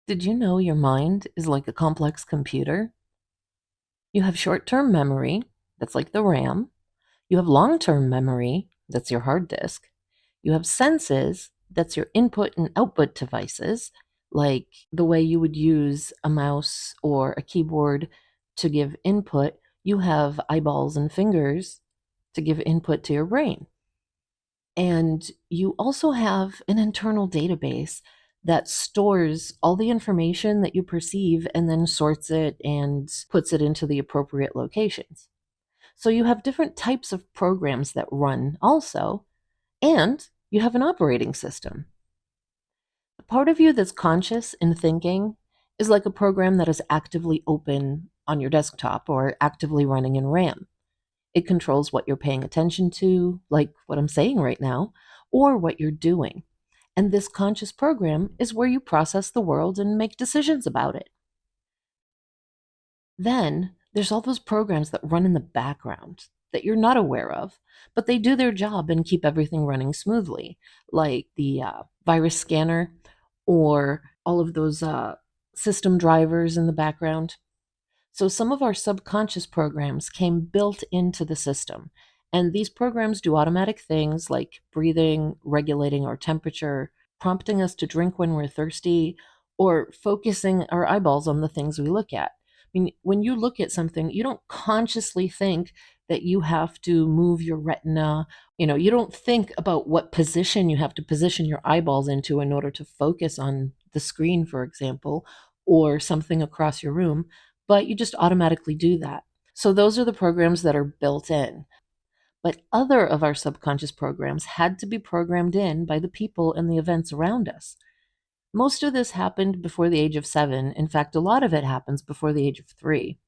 Did you know your mind is like a complex computer? You have short term memory, that's like the RAM. You have long term memory, that's your hard disk. You have senses, that's your input and output devices, like the way you would use a mouse or a keyboard to give input. You have eyeballs and fingers to give input to your brain. And you also have an internal database that stores all the information that you perceive and then sorts it and puts it into the appropriate locations. So you have different types of programs that run also, and you have an operating system. The part of you that's conscious and thinking is like a program that is actively open on your desktop or actively running in RAM. It controls what you're paying attention to, like what I'm saying right now, or what you're doing. And this conscious program is where you process the world and make decisions about it. Then there's all those programs that run in the background that you're not aware of, but they do their job and keep everything running smoothly, like the virus scanner or all of those system drivers in the background. So some of our subconscious programs came built into the system. And these programs do automatic things like breathing, regulating our temperature, prompting us to drink when we're thirsty, or focusing our eyeballs on the things we look at. I mean, when you look at something, you don't consciously think that you have to move your retina. You don't think about what position you have to position your eyeballs into in order to focus on the screen, for example, or something across your room, but you just automatically do that. So those are the programs that are built in. But other of our subconscious programs had to be programmed in by the people and the events around us. Most of this happened before the age of 7. In fact, a lot of it happens before the age of 3.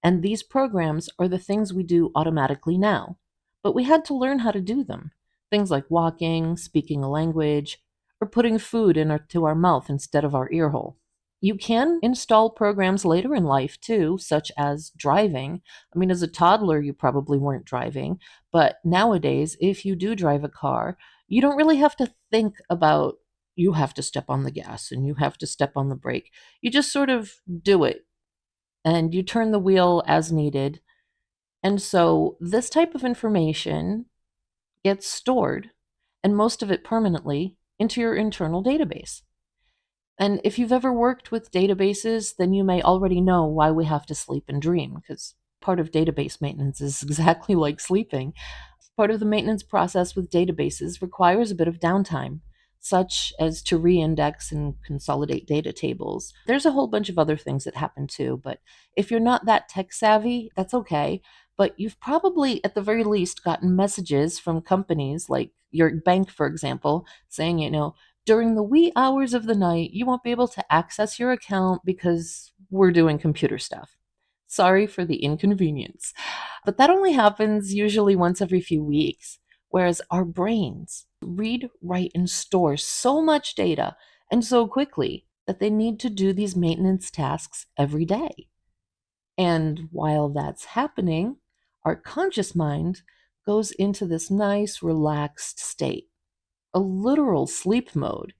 And these programs are the things we do automatically now. But we had to learn how to do them. Things like walking, speaking a language, or putting food into our mouth instead of our ear hole. You can install programs later in life too, such as driving. I mean, as a toddler, you probably weren't driving, but nowadays, if you do drive a car, you don't really have to think about you have to step on the gas and you have to step on the brake. You just sort of do it and you turn the wheel as needed. And so, this type of information gets stored, and most of it permanently, into your internal database. And if you've ever worked with databases, then you may already know why we have to sleep and dream, because part of database maintenance is exactly like sleeping. Part of the maintenance process with databases requires a bit of downtime, such as to reindex and consolidate data tables. There's a whole bunch of other things that happen too, but if you're not that tech savvy, that's okay. But you've probably, at the very least, gotten messages from companies like your bank, for example, saying, during the wee hours of the night, you won't be able to access your account because we're doing computer stuff. Sorry for the inconvenience. But that only happens usually once every few weeks, whereas our brains read, write, and store so much data and so quickly that they need to do these maintenance tasks every day. And while that's happening, our conscious mind goes into this nice, relaxed state, a literal sleep mode,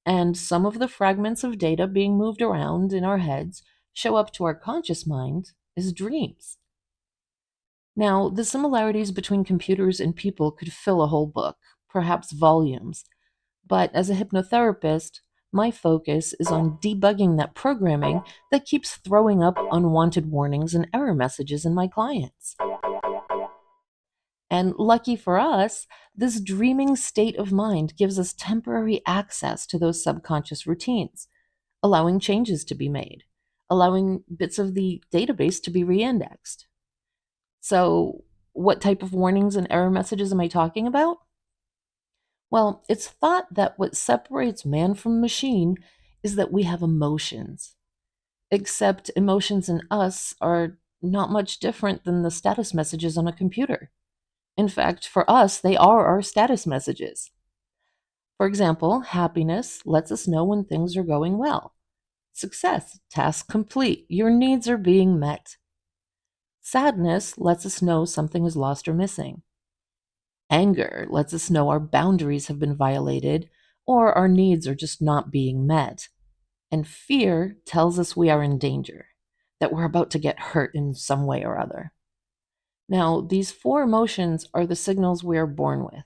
and some of the fragments of data being moved around in our heads show up to our conscious mind as dreams. Now, the similarities between computers and people could fill a whole book, perhaps volumes, but as a hypnotherapist, my focus is on debugging that programming that keeps throwing up unwanted warnings and error messages in my clients. And lucky for us, this dreaming state of mind gives us temporary access to those subconscious routines, allowing changes to be made, allowing bits of the database to be reindexed. So, what type of warnings and error messages am I talking about? Well, it's thought that what separates man from machine is that we have emotions, except emotions in us are not much different than the status messages on a computer. In fact, for us, they are our status messages. For example, happiness lets us know when things are going well. Success, task complete, your needs are being met. Sadness lets us know something is lost or missing. Anger lets us know our boundaries have been violated or our needs are just not being met. And fear tells us we are in danger, that we're about to get hurt in some way or other. Now, these four emotions are the signals we are born with.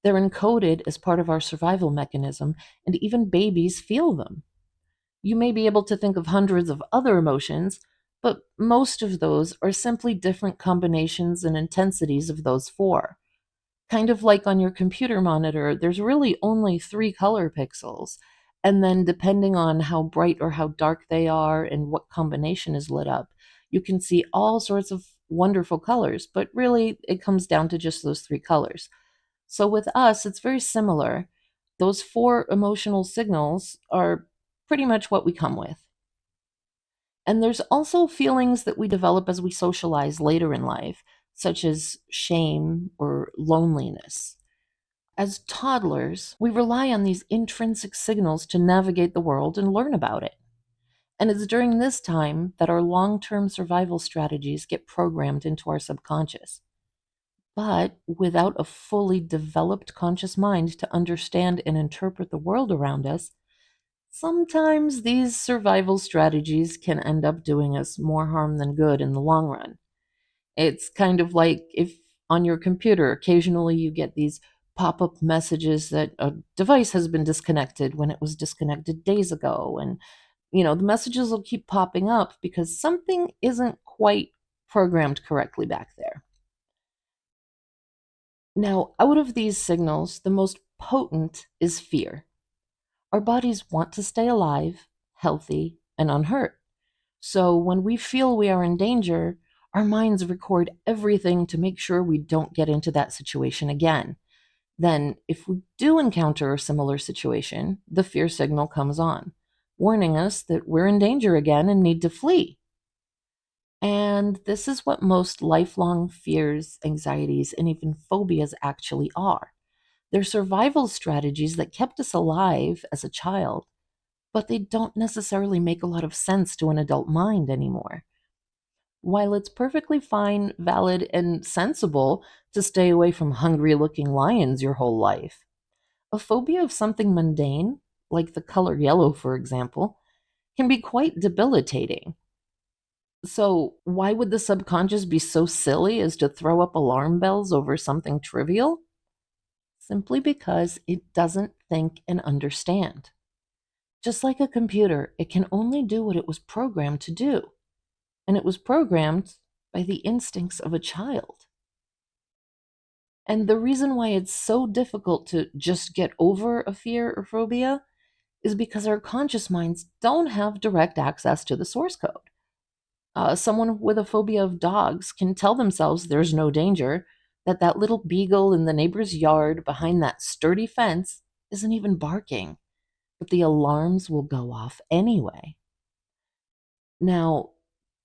They're encoded as part of our survival mechanism, and even babies feel them. You may be able to think of hundreds of other emotions, but most of those are simply different combinations and intensities of those four. Kind of like on your computer monitor, there's really only three color pixels. And then, depending on how bright or how dark they are and what combination is lit up, you can see all sorts of wonderful colors. But really, it comes down to just those three colors. So with us, it's very similar. Those four emotional signals are pretty much what we come with. And there's also feelings that we develop as we socialize later in life, such as shame or loneliness. As toddlers, we rely on these intrinsic signals to navigate the world and learn about it. And it's during this time that our long term survival strategies get programmed into our subconscious. But without a fully developed conscious mind to understand and interpret the world around us, sometimes these survival strategies can end up doing us more harm than good in the long run. It's kind of like if on your computer, occasionally you get these pop up messages that a device has been disconnected when it was disconnected days ago. And, the messages will keep popping up because something isn't quite programmed correctly back there. Now, out of these signals, the most potent is fear. Our bodies want to stay alive, healthy, and unhurt. So when we feel we are in danger, our minds record everything to make sure we don't get into that situation again. Then, if we do encounter a similar situation, the fear signal comes on, warning us that we're in danger again and need to flee. And this is what most lifelong fears, anxieties, and even phobias actually are. They're survival strategies that kept us alive as a child, but they don't necessarily make a lot of sense to an adult mind anymore. While it's perfectly fine, valid, and sensible to stay away from hungry looking lions your whole life, a phobia of something mundane, like the color yellow, for example, can be quite debilitating. So, why would the subconscious be so silly as to throw up alarm bells over something trivial? Simply because it doesn't think and understand. Just like a computer, it can only do what it was programmed to do. And it was programmed by the instincts of a child. And the reason why it's so difficult to just get over a fear or phobia is because our conscious minds don't have direct access to the source code. Someone with a phobia of dogs can tell themselves there's no danger, that that little beagle in the neighbor's yard behind that sturdy fence isn't even barking, but the alarms will go off anyway. Now,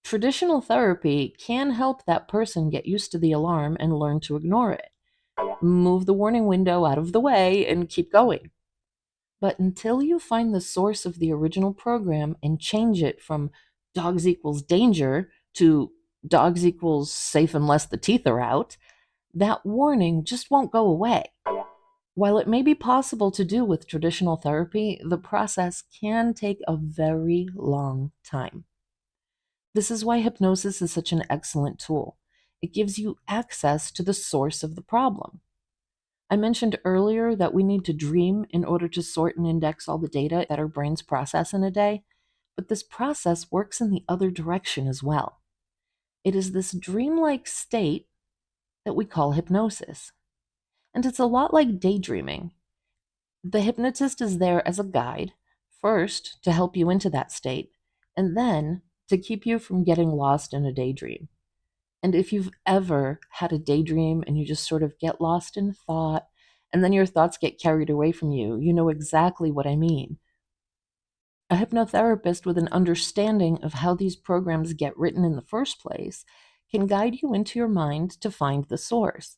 traditional therapy can help that person get used to the alarm and learn to ignore it. Move the warning window out of the way and keep going. But until you find the source of the original program and change it from dogs equals danger to dogs equals safe unless the teeth are out, that warning just won't go away. While it may be possible to do with traditional therapy, the process can take a very long time. This is why hypnosis is such an excellent tool. It gives you access to the source of the problem. I mentioned earlier that we need to dream in order to sort and index all the data that our brains process in a day, but this process works in the other direction as well. It is this dreamlike state that we call hypnosis. And it's a lot like daydreaming. The hypnotist is there as a guide, first to help you into that state, and then to keep you from getting lost in a daydream. And if you've ever had a daydream and you just sort of get lost in thought, and then your thoughts get carried away from you, you know exactly what I mean. A hypnotherapist with an understanding of how these programs get written in the first place can guide you into your mind to find the source.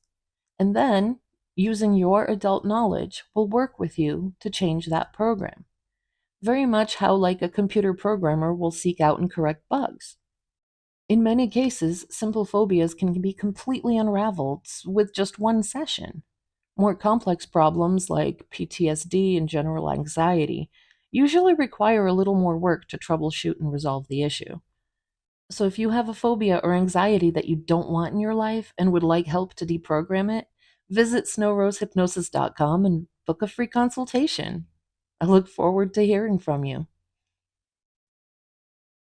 And then, using your adult knowledge, will work with you to change that program. Very much how, like, a computer programmer will seek out and correct bugs. In many cases, simple phobias can be completely unraveled with just one session. More complex problems like PTSD and general anxiety usually require a little more work to troubleshoot and resolve the issue. So if you have a phobia or anxiety that you don't want in your life and would like help to deprogram it, visit snowrosehypnosis.com and book a free consultation. I look forward to hearing from you.